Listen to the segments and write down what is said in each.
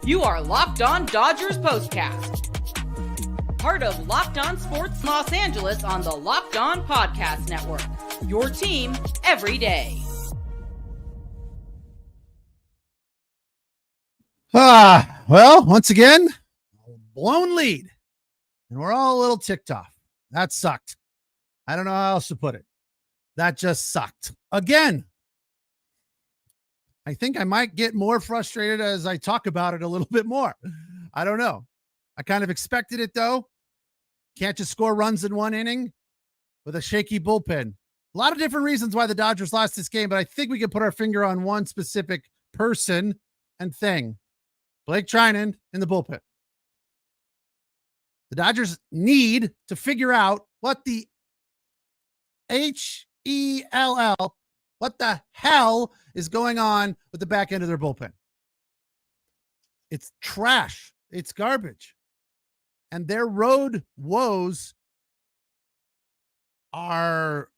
You are Locked On Dodgers Postcast, part of Locked On Sports Los Angeles on the Locked On Podcast Network. Your team every day. Well, once again, blown lead. And we're all a little ticked off. That sucked. I don't know how else to put it. That just sucked. Again, I think I might get more frustrated as I talk about it a little bit more. I don't know. I kind of expected it, though. Can't just score runs in one inning with a shaky bullpen. A lot of different reasons why the Dodgers lost this game, but I think we can put our finger on one specific person and thing. Blake Treinen in the bullpen. The Dodgers need to figure out what the H-E-L-L, what the hell is going on with the back end of their bullpen. It's trash. It's garbage. And their road woes are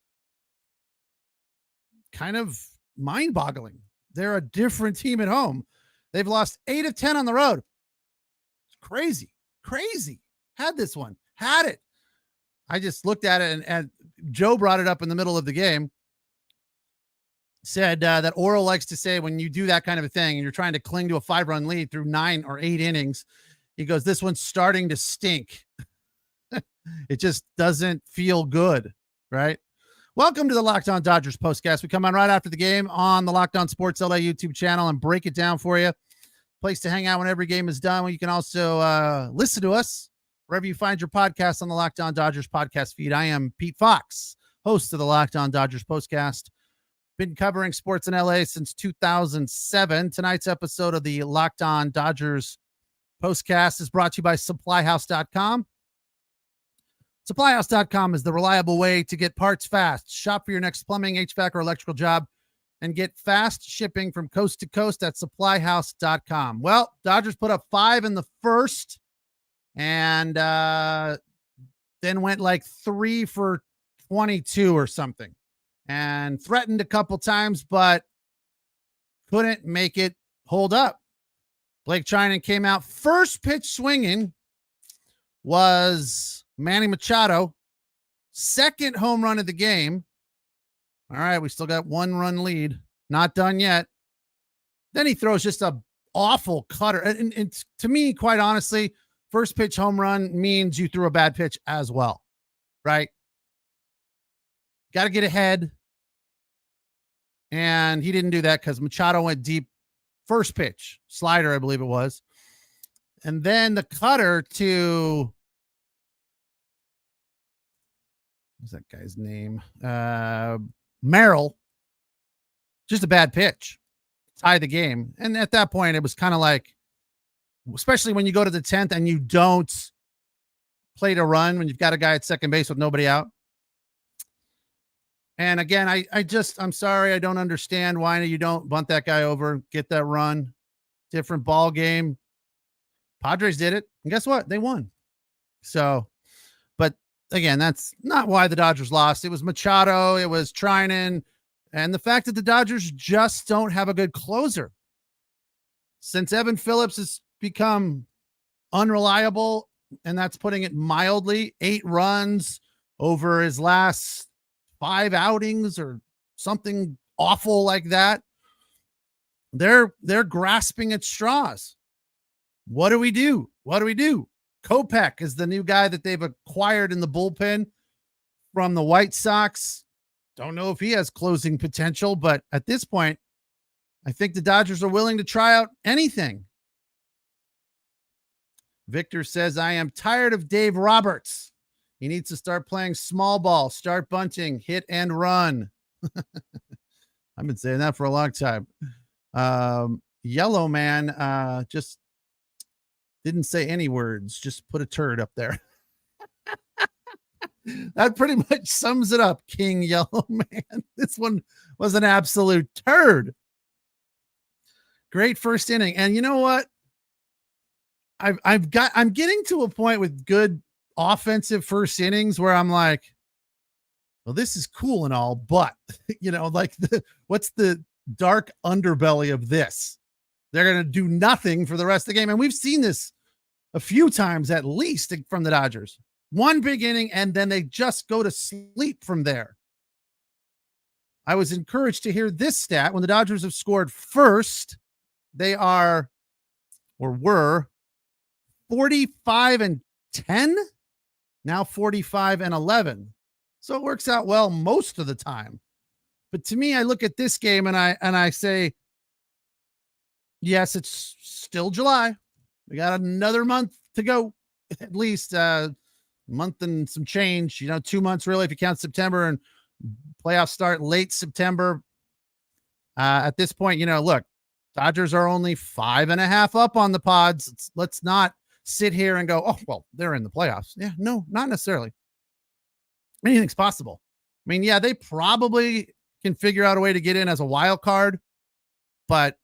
kind of mind-boggling. They're a different team at home. They've lost 8 of 10 on the road. It's crazy. Crazy. Had this one. Had it. I just looked at it, and Joe brought it up in the middle of the game. Said that Oral likes to say when you do that kind of a thing and you're trying to cling to a 5-run lead through 9 or 8 innings, he goes, this one's starting to stink. It just doesn't feel good, right? Welcome to the Locked On Dodgers Postcast. We come on right after the game on the Locked On Sports LA YouTube channel and break it down for you. Place to hang out when every game is done. You can also listen to us wherever you find your podcast on the Locked On Dodgers podcast feed. I am Pete Fox, host of the Locked On Dodgers Postcast. Been covering sports in LA since 2007. Tonight's episode of the Locked On Dodgers Postcast is brought to you by SupplyHouse.com. SupplyHouse.com is the reliable way to get parts fast. Shop for your next plumbing, HVAC, or electrical job and get fast shipping from coast to coast at SupplyHouse.com. Well, Dodgers put up 5 in the first and then went like 3 for 22 or something and threatened a couple times, but couldn't make it hold up. Blake Treinen came out. First pitch swinging was Manny Machado. Second home run of the game. All right, we still got 1-run lead. Not done yet. Then he throws just a awful cutter. And to me, quite honestly, first pitch home run means you threw a bad pitch as well, right? Got to get ahead. And he didn't do that because Machado went deep. First pitch, slider, I believe it was. And then the cutter to, what's that guy's name? Merrill. Just a bad pitch. Tie the game. And at that point, it was kind of like, especially when you go to the 10th and you don't play to run when you've got a guy at second base with nobody out. And again, I'm sorry. I don't understand why you don't bunt that guy over, get that run. Different ball game. Padres did it. And guess what? They won. So, but again, that's not why the Dodgers lost. It was Machado. It was Treinen. And the fact that the Dodgers just don't have a good closer. Since Evan Phillips has become unreliable, and that's putting it mildly, 8 runs over his last 5 outings or something awful like that. They're grasping at straws. What do we do? What do we do? Kopech is the new guy that they've acquired in the bullpen from the White Sox. Don't know if he has closing potential, but at this point, I think the Dodgers are willing to try out anything. Victor says, I am tired of Dave Roberts. He needs to start playing small ball, start bunting, hit and run. I've been saying that for a long time. Yellow Man just didn't say any words, just put a turd up there. That pretty much sums it up, King Yellow Man. This one was an absolute turd. Great first inning. And you know what? I'm getting to a point with good offensive first innings where I'm like, well, this is cool and all, but what's the dark underbelly of this? They're going to do nothing for the rest of the game. And we've seen this a few times at least from the Dodgers. One big inning, and then they just go to sleep from there. I was encouraged to hear this stat. When the Dodgers have scored first, they are or were 45-10, now 45-11. So it works out well most of the time. But to me, I look at this game and I say, yes, it's still July. We got another month to go, at least month and some change, 2 months really, if you count September, and playoffs start late September. At this point, look, Dodgers are only 5.5 up on the Pods. Let's not sit here and go, oh, well, they're in the playoffs. Yeah, no, not necessarily. Anything's possible. I mean, yeah, they probably can figure out a way to get in as a wild card, but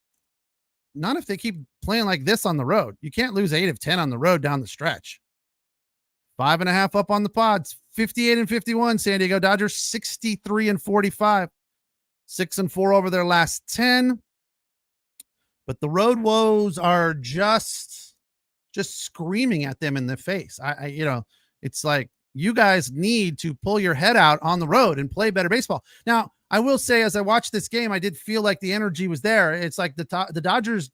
not if they keep playing like this on the road. You can't lose 8 of 10 on the road down the stretch. 5.5 up on the Pods, 58-51. San Diego Dodgers 63-45, 6-4 over their last 10. But the road woes are just screaming at them in the face. It's like, you guys need to pull your head out on the road and play better baseball. Now, I will say, as I watched this game, I did feel like the energy was there. It's like the Dodgers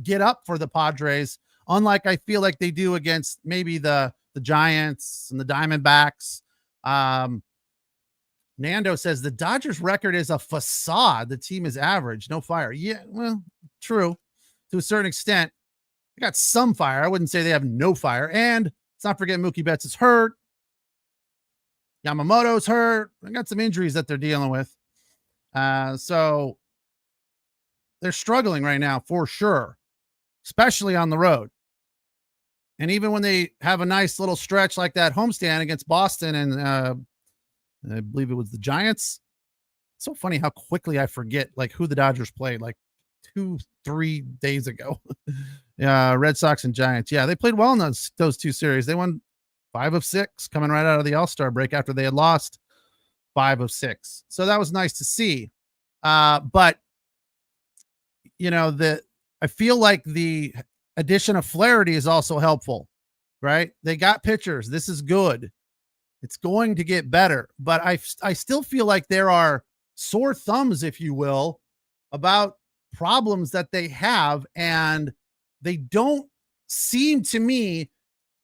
get up for the Padres, unlike I feel like they do against maybe the Giants and the Diamondbacks. Nando says the Dodgers record is a facade. The team is average, no fire. Yeah, well, true to a certain extent. They got some fire. I wouldn't say they have no fire. And let's not forget Mookie Betts is hurt. Yamamoto's hurt. They got some injuries that they're dealing with. So they're struggling right now for sure, especially on the road. And even when they have a nice little stretch like that homestand against Boston and I believe it was the Giants. It's so funny how quickly I forget like who the Dodgers played like 2-3 days ago. Red Sox and Giants. Yeah, they played well in those two series. They won 5 of 6 coming right out of the All-Star break after they had lost 5 of 6. So that was nice to see. But I feel like the addition of Flaherty is also helpful, right? They got pitchers. This is good. It's going to get better, but I still feel like there are sore thumbs, if you will, about problems that they have, and they don't seem to me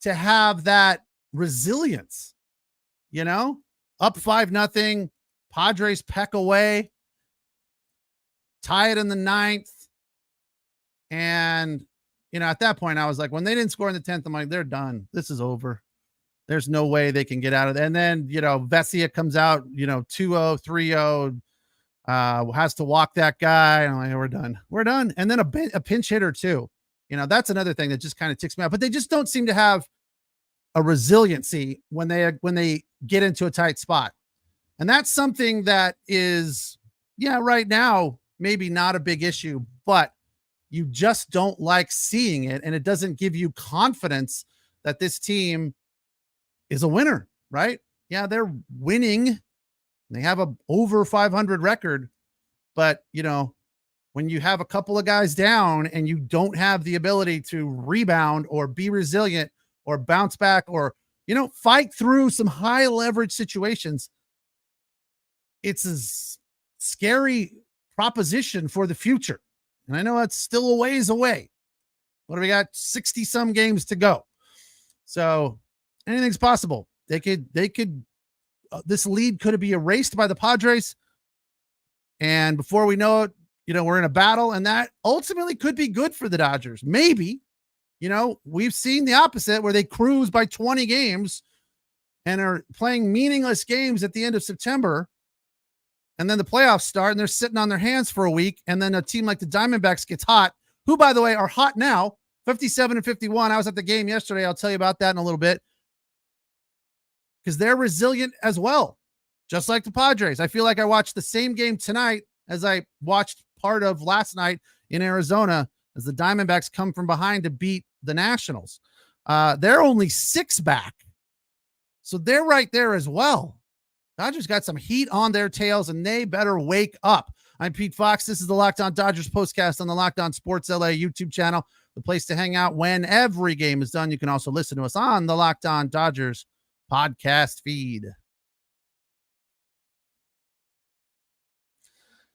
to have that resilience. Up 5-0, Padres peck away, tie it in the 9th, and at that point I was like, when they didn't score in the 10th, I'm like, they're done. This is over. There's no way they can get out of it. And then, Vesia comes out, 2-0, 3-0, has to walk that guy. And I'm like, we're done. We're done. And then a pinch hitter too. That's another thing that just kind of ticks me out, but they just don't seem to have a resiliency when they get into a tight spot. And that's something that is, right now, maybe not a big issue, but you just don't like seeing it. And it doesn't give you confidence that this team is a winner, right? Yeah, they're winning. They have a over 500 record, but when you have a couple of guys down and you don't have the ability to rebound or be resilient or bounce back or, fight through some high leverage situations, it's a scary proposition for the future. And I know that's still a ways away. What do we got? 60 some games to go. So anything's possible. They could, this lead could be erased by the Padres. And before we know it, we're in a battle, and that ultimately could be good for the Dodgers. Maybe, we've seen the opposite where they cruise by 20 games and are playing meaningless games at the end of September. And then the playoffs start and they're sitting on their hands for a week. And then a team like the Diamondbacks gets hot, who, by the way, are hot now, 57-51. I was at the game yesterday. I'll tell you about that in a little bit, because they're resilient as well, just like the Padres. I feel like I watched the same game tonight as I watched part of last night in Arizona as the Diamondbacks come from behind to beat the Nationals. They're only 6 back. So they're right there as well. Dodgers got some heat on their tails, and they better wake up. I'm Pete Fox. This is the Locked On Dodgers Postcast on the Locked On Sports LA YouTube channel, the place to hang out when every game is done. You can also listen to us on the Locked On Dodgers podcast feed.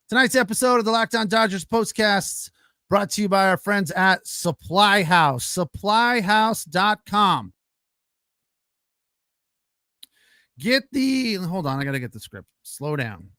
Tonight's episode of the Locked On Dodgers Postcast brought to you by our friends at SupplyHouse, SupplyHouse.com. Hold on, I got to get the script. Slow down.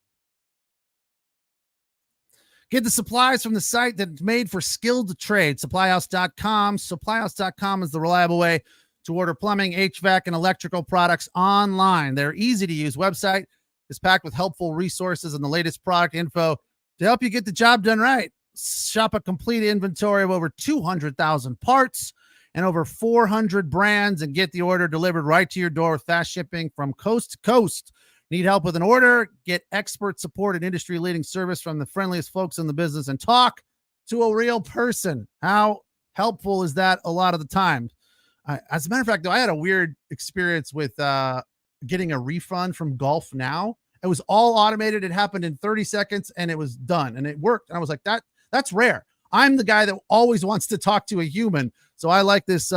Get the supplies from the site that's made for skilled trade, SupplyHouse.com. SupplyHouse.com is the reliable way to order plumbing, HVAC, and electrical products online. Their easy-to-use website is packed with helpful resources and the latest product info to help you get the job done right. Shop a complete inventory of over 200,000 parts and over 400 brands and get the order delivered right to your door with fast shipping from coast to coast. Need help with an order? Get expert support and industry-leading service from the friendliest folks in the business and talk to a real person. How helpful is that a lot of the time? As a matter of fact, though, I had a weird experience with getting a refund from Golf Now. It was all automated. It happened in 30 seconds, and it was done, and it worked. And I was like, that's rare. I'm the guy that always wants to talk to a human, so I like this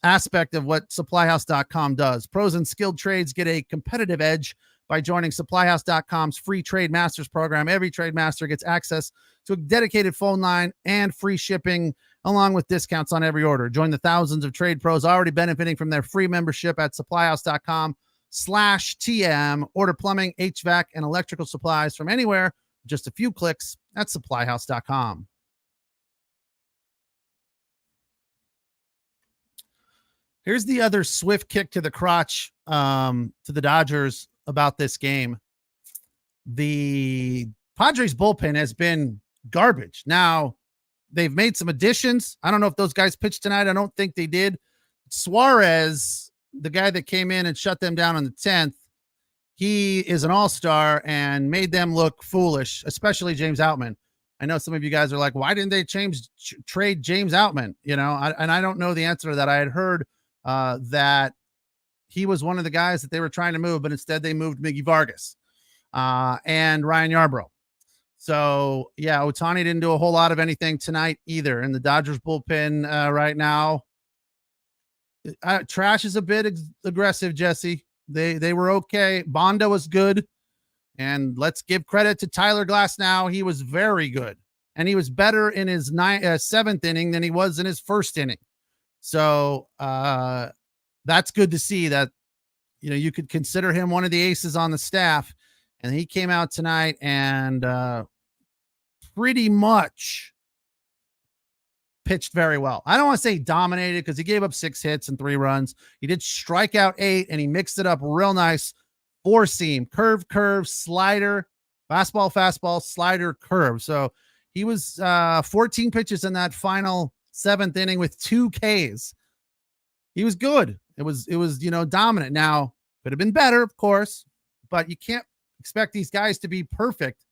aspect of what SupplyHouse.com does. Pros and skilled trades get a competitive edge by joining SupplyHouse.com's free Trade Masters program. Every Trade Master gets access to a dedicated phone line and free shipping, along with discounts on every order. Join the thousands of trade pros already benefiting from their free membership at SupplyHouse.com/TM. Order plumbing, HVAC, and electrical supplies from anywhere. Just a few clicks at SupplyHouse.com. Here's the other swift kick to the crotch to the Dodgers about this game. The Padres bullpen has been garbage. Now, they've made some additions. I don't know if those guys pitched tonight. I don't think they did. Suarez, the guy that came in and shut them down on the 10th, he is an all-star and made them look foolish, especially James Outman. I know some of you guys are like, why didn't they trade James Outman? You know, I don't know the answer to that. I had heard that he was one of the guys that they were trying to move, but instead they moved Miggy Vargas and Ryan Yarbrough. So, yeah, Ohtani didn't do a whole lot of anything tonight either. And the Dodgers bullpen right now, trash is a bit aggressive, Jesse. They were okay. Bonda was good. And let's give credit to Tyler Glasnow. He was very good. And he was better in his seventh inning than he was in his first inning. So that's good to see that, you know, you could consider him one of the aces on the staff. And he came out tonight and pretty much pitched very well. I don't want to say dominated because he gave up 6 hits and 3 runs. He did strike out 8 and he mixed it up real nice. 4-seam, curve, slider, fastball, slider, curve. So he was 14 pitches in that final 7th inning with 2 Ks. He was good. It was, you know, dominant. Now, could have been better, of course, but you can't expect these guys to be perfect.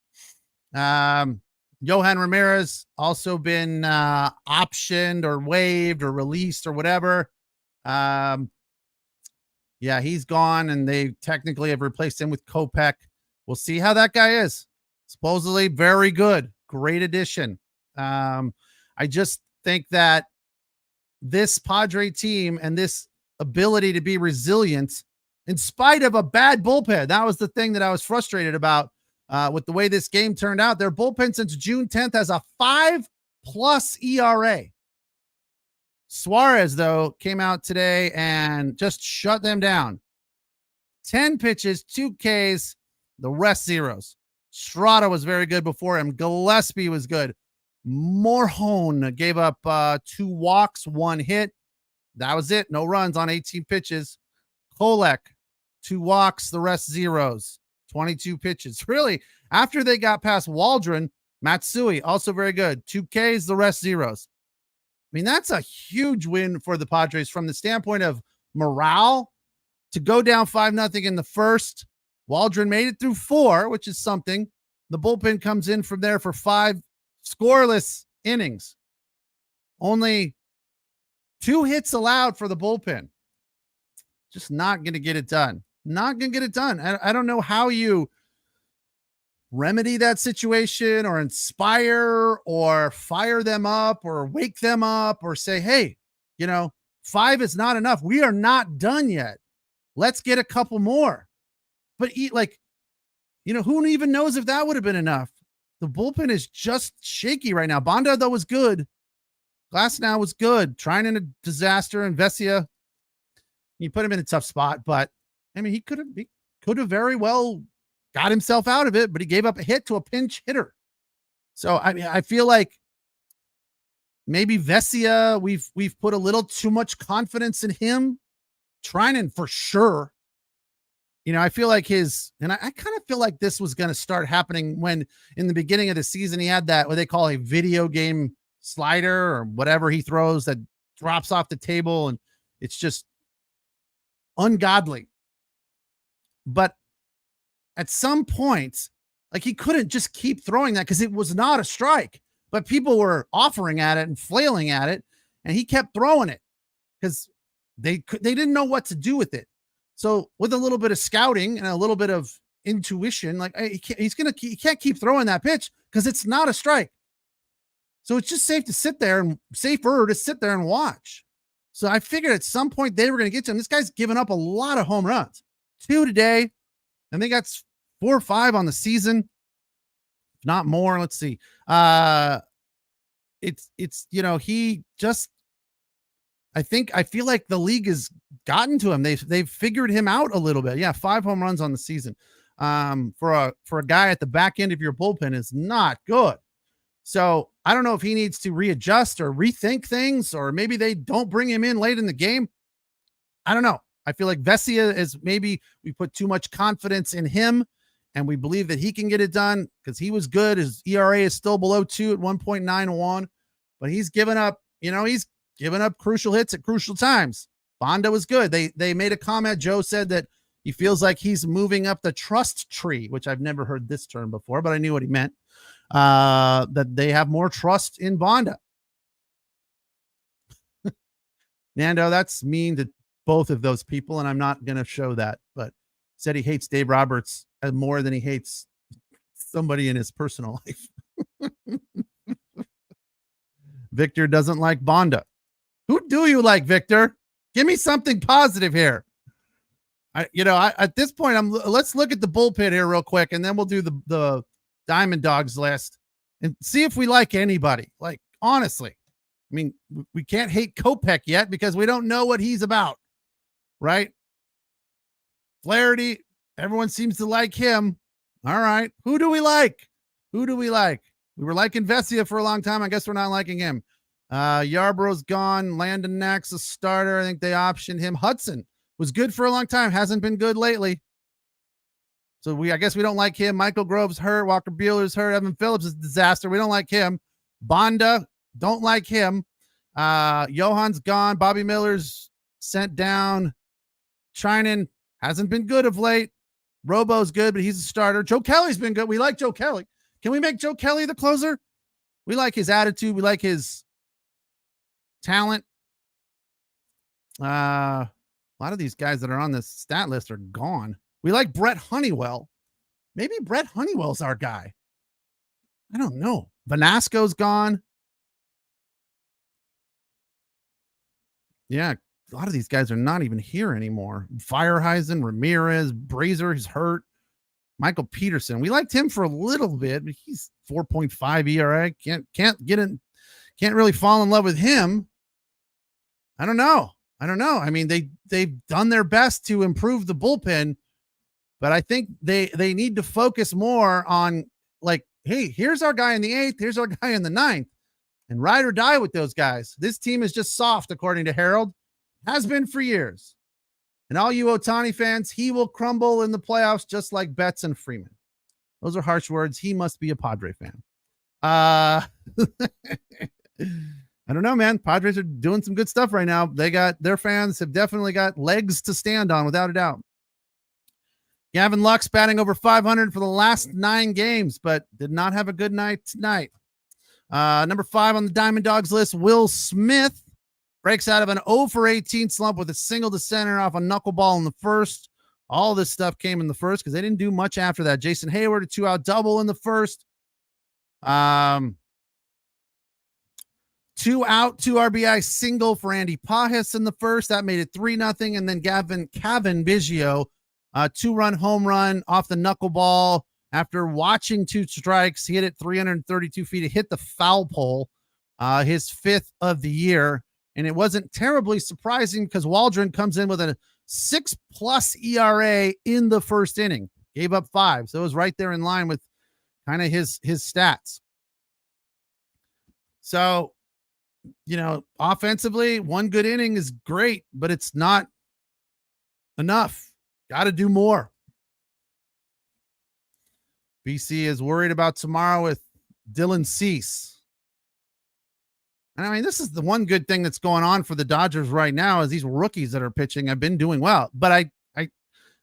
Yohan Ramirez also been optioned or waived or released or whatever. Yeah, he's gone, and they technically have replaced him with Kopech. We'll see how that guy is. Supposedly very good. Great addition. I just think that this Padre team and this ability to be resilient in spite of a bad bullpen, that was the thing that I was frustrated about with the way this game turned out. Their bullpen since June 10th has a 5+ ERA. Suarez, though, came out today and just shut them down. 10 pitches, 2 Ks, the rest zeros. Strada was very good before him. Gillespie was good. Morhone gave up 2 walks, 1 hit. That was it. No runs on 18 pitches. Kolek, 2 walks, the rest zeros. 22 pitches. Really, after they got past Waldron, Matsui, also very good. 2 Ks, the rest zeros. I mean, that's a huge win for the Padres from the standpoint of morale. To go down 5-0 in the first, Waldron made it through 4, which is something. The bullpen comes in from there for 5 scoreless innings. Only 2 hits allowed for the bullpen. Just not going to get it done. Not going to get it done. I don't know how you remedy that situation or inspire or fire them up or wake them up or say, hey, 5 is not enough. We are not done yet. Let's get a couple more. But who even knows if that would have been enough? The bullpen is just shaky right now. Bonda, though, was good. Glasnow was good. Treinen a disaster. And Vesia, you put him in a tough spot. But, he could have very well got himself out of it, but he gave up a hit to a pinch hitter. So, I feel like maybe Vesia, we've put a little too much confidence in him. Treinen, for sure. I feel like I kind of feel like this was going to start happening when in the beginning of the season, he had that, what they call a video game slider or whatever he throws that drops off the table. And it's just ungodly. But at some point, he couldn't just keep throwing that because it was not a strike, but people were offering at it and flailing at it. And he kept throwing it because they didn't know what to do with it. So with a little bit of scouting and a little bit of intuition, he can't keep throwing that pitch because it's not a strike. So it's just safer to sit there and watch. So I figured at some point they were going to get to him. This guy's given up a lot of home runs, 2 today, and they got 4 or 5 on the season, if not more. Let's see. He just, I feel like the league has gotten to him. They've figured him out a little bit. Yeah. 5 home runs on the season. For a guy at the back end of your bullpen is not good. So I don't know if he needs to readjust or rethink things, or maybe they don't bring him in late in the game. I don't know. I feel like Vesia is, maybe we put too much confidence in him and we believe that he can get it done because he was good. His ERA is still below 2 at 1.91, but he's given up, crucial hits at crucial times. Bonda was good. They made a comment. Joe said that he feels like he's moving up the trust tree, which I've never heard this term before, but I knew what he meant. That they have more trust in Bonda. Nando, that's mean to both of those people, and I'm not going to show that, but said he hates Dave Roberts more than he hates somebody in his personal life. Victor doesn't like Bonda. Who do you like, Victor? Give me something positive here. At this point, let's look at the bullpen here real quick, and then we'll do the Diamond Dogs list and see if we like anybody. Honestly, we can't hate Kopech yet because we don't know what he's about, right? Flaherty, everyone seems to like him. All right. Who do we like? We were liking Vesia for a long time. I guess we're not liking him. Yarborough's gone. Landon Knack's a starter. I think they optioned him. Hudson was good for a long time. Hasn't been good lately. So I guess we don't like him. Michael Grove's hurt. Walker Buehler's hurt. Evan Phillips is a disaster. We don't like him. Bonda, don't like him. Johan's gone. Bobby Miller's sent down. Treinen hasn't been good of late. Robo's good, but he's a starter. Joe Kelly's been good. We like Joe Kelly. Can we make Joe Kelly the closer? We like his attitude. We like his talent. A lot of these guys that are on this stat list are gone. We like Brett Honeywell. Maybe Brett Honeywell's our guy. I don't know. Vanasco's gone. Yeah, a lot of these guys are not even here anymore. Fireheisen, Ramirez, Brazier, he's hurt. Michael Peterson, we liked him for a little bit, but he's 4.5 ERA. Can't get in. Can't really fall in love with him. I don't know. They've done their best to improve the bullpen, but I think they need to focus more on hey, here's our guy in the 8th, here's our guy in the 9th, and ride or die with those guys. This team is just soft, according to Harold. Has been for years. And all you Ohtani fans, he will crumble in the playoffs just like Betts and Freeman. Those are harsh words. He must be a Padre fan. I don't know, man. Padres are doing some good stuff right now. Their fans have definitely got legs to stand on, without a doubt. Gavin Lux batting over 500 for the last 9 games, but did not have a good night tonight. Number 5 on the Diamond Dogs list, Will Smith breaks out of an 0 for 18 slump with a single to center off a knuckleball in the first. All this stuff came in the first because they didn't do much after that. Jason Hayward, a 2-out double in the first. 2-out, 2 RBI single for Andy Pajas in the first. That made it 3-0. And then Kevin Biggio, a 2-run home run off the knuckleball. After watching 2 strikes, he hit it 332 feet. It hit the foul pole, his 5th of the year. And it wasn't terribly surprising because Waldron comes in with a 6+ ERA in the first inning, gave up 5. So it was right there in line with kind of his stats. So, offensively, 1 good inning is great, but it's not enough. Got to do more. BC is worried about tomorrow with Dylan Cease. And I mean, this is the one good thing that's going on for the Dodgers right now is these rookies that are pitching have been doing well. But I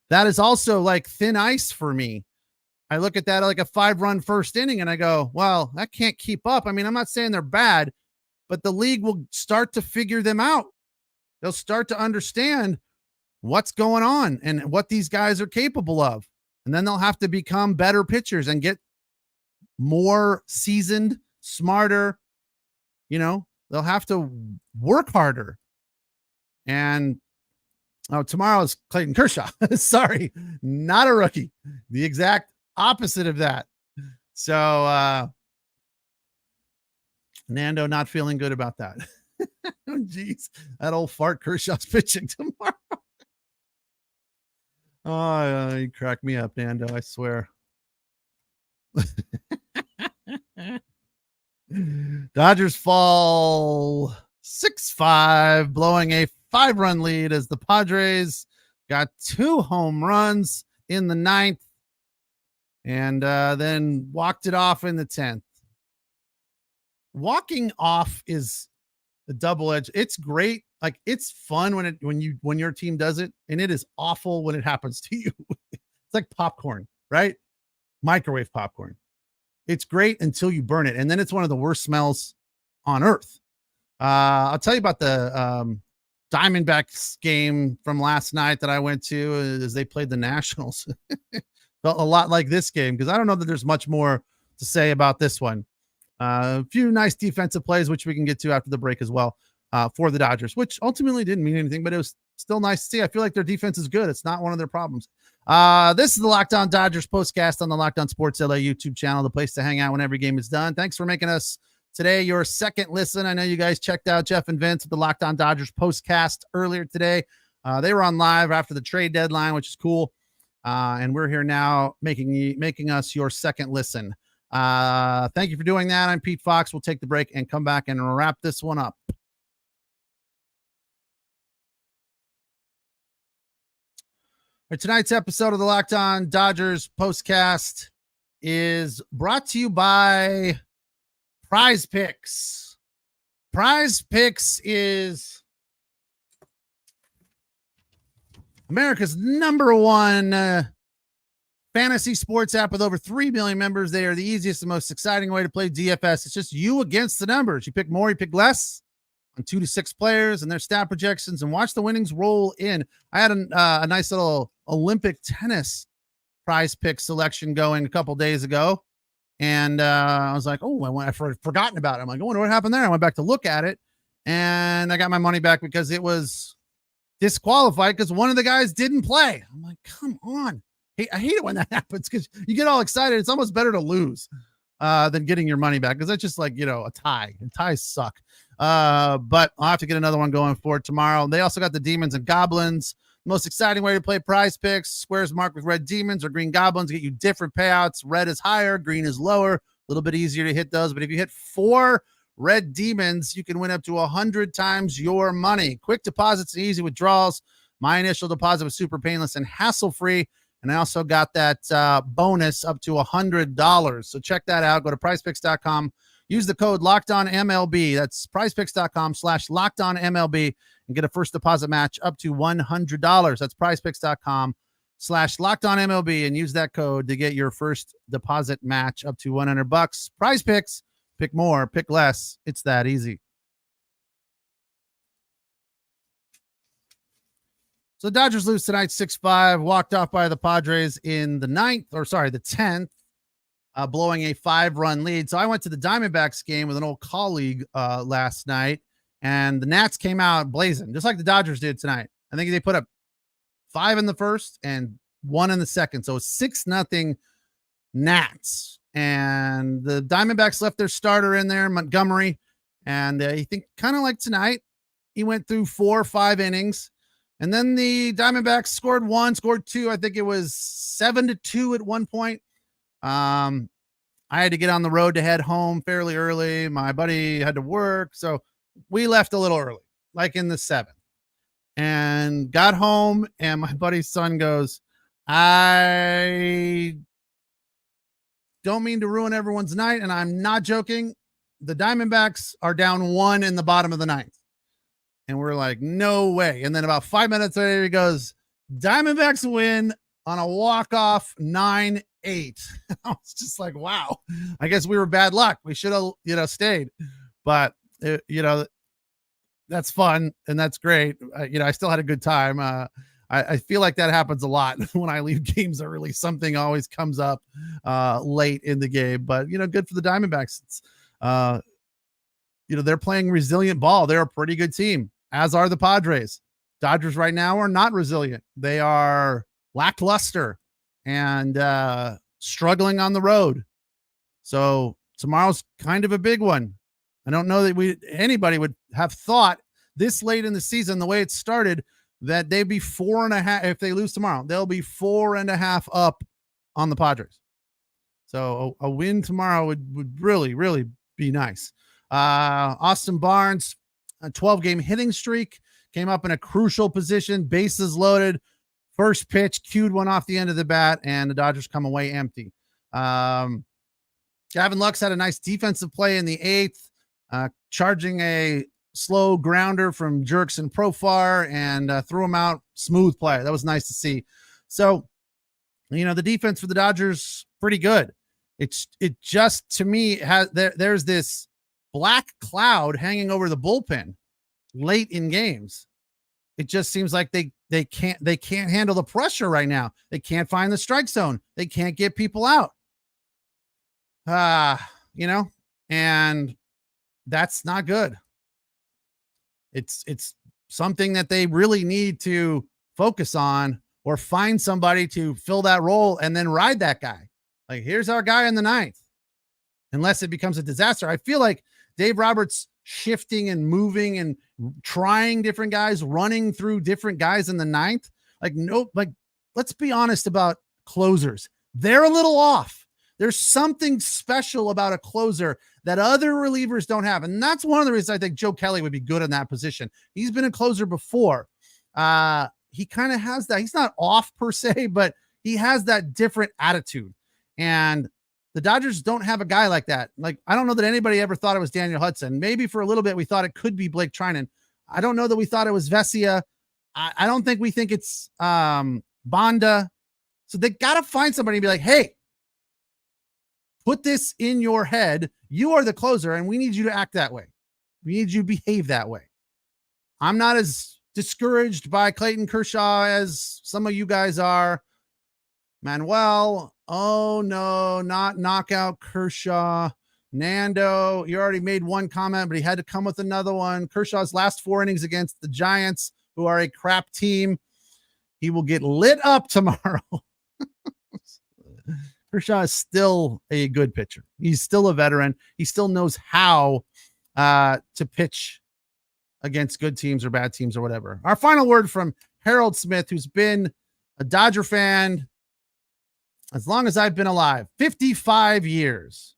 that is also like thin ice for me. I look at that like a 5-run first inning and I go, well, that can't keep up. I mean, I'm not saying they're bad, but the league will start to figure them out. They'll start to understand what's going on and what these guys are capable of. And then they'll have to become better pitchers and get more seasoned, smarter. They'll have to work harder. And tomorrow is Clayton Kershaw. Sorry, not a rookie. The exact opposite of that. So Nando not feeling good about that. Oh, geez, that old fart Kershaw's pitching tomorrow. Oh, you crack me up, Nando, I swear. Dodgers fall 6-5, blowing a 5-run lead as the Padres got 2 home runs in the 9th and then walked it off in the 10th. Walking off is a double edge. It's great. Like, it's fun when your team does it, and it is awful when it happens to you. It's like popcorn, right? Microwave popcorn. It's great until you burn it, and then it's one of the worst smells on earth. I'll tell you about the Diamondbacks game from last night that I went to as they played the Nationals. Felt a lot like this game because I don't know that there's much more to say about this one. A few nice defensive plays, which we can get to after the break as well, for the Dodgers, which ultimately didn't mean anything, but it was still nice to see. I feel like their defense is good. It's not one of their problems. This is the Locked On Dodgers postcast on the Locked On Sports LA YouTube channel, the place to hang out when every game is done. Thanks for making us today your second listen. I know you guys checked out Jeff and Vince with the Locked On Dodgers postcast earlier today. They were on live after the trade deadline, which is cool. And we're here now making us your second listen. Thank you for doing that. I'm Pete Fox. We'll take the break and come back and wrap this one up. Tonight's episode of the Locked On Dodgers postcast is brought to you by PrizePicks. PrizePicks is America's #1 fantasy sports app with over 3 million members. They are the easiest and most exciting way to play DFS. It's just you against the numbers. You pick more, you pick less on 2 to 6 players and their stat projections, and watch the winnings roll in. I had a nice little Olympic tennis PrizePicks selection going a couple days ago, and I was like, oh, I've forgotten about it. I'm like, I wonder what happened there. I went back to look at it, and I got my money back because it was disqualified because one of the guys didn't play. I'm like, come on. Hey, I hate it when that happens because you get all excited. It's almost better to lose than getting your money back because that's just like, a tie, and ties suck. But I'll have to get another one going for tomorrow. They also got the Demons and Goblins. Most exciting way to play PrizePicks. Squares marked with red demons or green goblins get you different payouts. Red is higher, green is lower. A little bit easier to hit those. But if you hit 4 red demons, you can win up to 100 times your money. Quick deposits and easy withdrawals. My initial deposit was super painless and hassle-free. And I also got that bonus up to $100. So check that out. Go to PrizePicks.com. Use the code LOCKEDONMLB. That's PrizePicks.com/LOCKEDONMLB and get a first deposit match up to $100. That's PrizePicks.com/LOCKEDONMLB and use that code to get your first deposit match up to $100. PrizePicks. Pick more, pick less. It's that easy. So Dodgers lose tonight 6-5, walked off by the Padres in the 10th, blowing a 5-run lead. So I went to the Diamondbacks game with an old colleague last night, and the Nats came out blazing, just like the Dodgers did tonight. I think they put up 5 in the first and 1 in the second. So 6-0 Nats. And the Diamondbacks left their starter in there, Montgomery. And you think kind of like tonight, he went through 4 or 5 innings. And then the Diamondbacks scored 1, scored 2. I think it was 7-2 at one point. I had to get on the road to head home fairly early. My buddy had to work. So we left a little early, like in the 7th. And got home, and my buddy's son goes, I don't mean to ruin everyone's night, and I'm not joking. The Diamondbacks are down 1 in the bottom of the 9th. And we're like, no way. And then about 5 minutes later, he goes, Diamondbacks win on a walk-off 9-8. I was just like, wow, I guess we were bad luck. We should have, stayed. But, that's fun and that's great. I still had a good time. I feel like that happens a lot when I leave games early. Something always comes up late in the game. But, good for the Diamondbacks. It's, they're playing resilient ball. They're a pretty good team, as are the Padres. Dodgers right now are not resilient. They are lackluster and struggling on the road. So tomorrow's kind of a big one. I don't know that anybody would have thought this late in the season, the way it started, that they'd be 4.5. If they lose tomorrow, they'll be 4.5 up on the Padres. So a win tomorrow would really, really be nice. Austin Barnes, a 12-game hitting streak, came up in a crucial position, bases loaded, first pitch, cued one off the end of the bat, and the Dodgers come away empty. Gavin Lux had a nice defensive play in the 8th, charging a slow grounder from Jurickson Profar and threw him out. Smooth play. That was nice to see. So, the defense for the Dodgers, pretty good. It just, to me, there's this black cloud hanging over the bullpen late in games. It just seems like they can't handle the pressure right now. They can't find the strike zone. They can't get people out. And that's not good. It's something that they really need to focus on, or find somebody to fill that role and then ride that guy. Like, here's our guy in the 9th, unless it becomes a disaster. I feel like Dave Roberts shifting and moving and trying different guys, running through different guys in the 9th. Let's be honest about closers. They're a little off. There's something special about a closer that other relievers don't have. And that's one of the reasons I think Joe Kelly would be good in that position. He's been a closer before. He kind of has that. He's not off per se, but he has that different attitude. And the Dodgers don't have a guy like that. Like, I don't know that anybody ever thought it was Daniel Hudson. Maybe for a little bit we thought it could be Blake Treinen. I don't know that we thought it was Vesia. I don't think we think it's Banda. So they got to find somebody and be like, hey, put this in your head. You are the closer, and we need you to act that way. We need you to behave that way. I'm not as discouraged by Clayton Kershaw as some of you guys are. Manuel, oh no, not knockout Kershaw. Nando, you already made one comment, but he had to come with another one. Kershaw's last 4 innings against the Giants, who are a crap team. He will get lit up tomorrow. Kershaw is still a good pitcher. He's still a veteran. He still knows how to pitch against good teams or bad teams or whatever. Our final word from Harold Smith, who's been a Dodger fan as long as I've been alive, 55 years.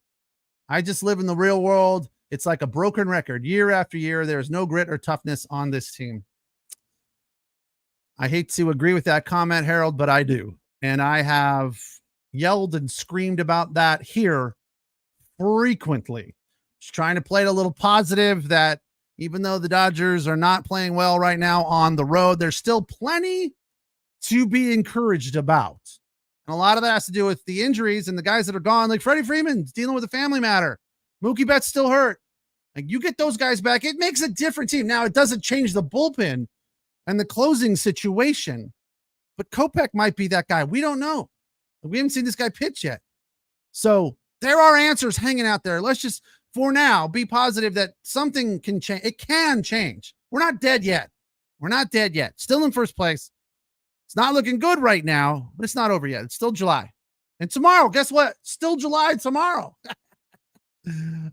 I just live in the real world. It's like a broken record year after year. There's no grit or toughness on this team. I hate to agree with that comment, Harold, but I do. And I have yelled and screamed about that here frequently. Just trying to play it a little positive, that even though the Dodgers are not playing well right now on the road, there's still plenty to be encouraged about. And a lot of that has to do with the injuries and the guys that are gone, like Freddie Freeman's dealing with a family matter. Mookie Betts still hurt. Like, you get those guys back, it makes a different team. Now, it doesn't change the bullpen. and the closing situation. But Kopech might be that guy. We don't know. We haven't seen this guy pitch yet. So there are answers hanging out there. Let's just, for now, be positive that something can change. It can change. We're not dead yet. We're not dead yet. Still in first place. It's not looking good right now, but it's not over yet. It's still July. And tomorrow, guess what? Still July tomorrow.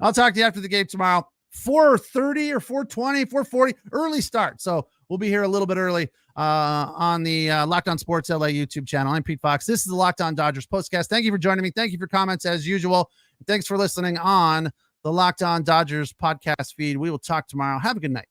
I'll talk to you after the game tomorrow. 4:30 or 4:20, 4:40, early start. So we'll be here a little bit early on the Locked On Sports LA YouTube channel. I'm Pete Fox. This is the Locked On Dodgers Postcast. Thank you for joining me. Thank you for comments as usual. Thanks for listening on the Locked On Dodgers podcast feed. We will talk tomorrow. Have a good night.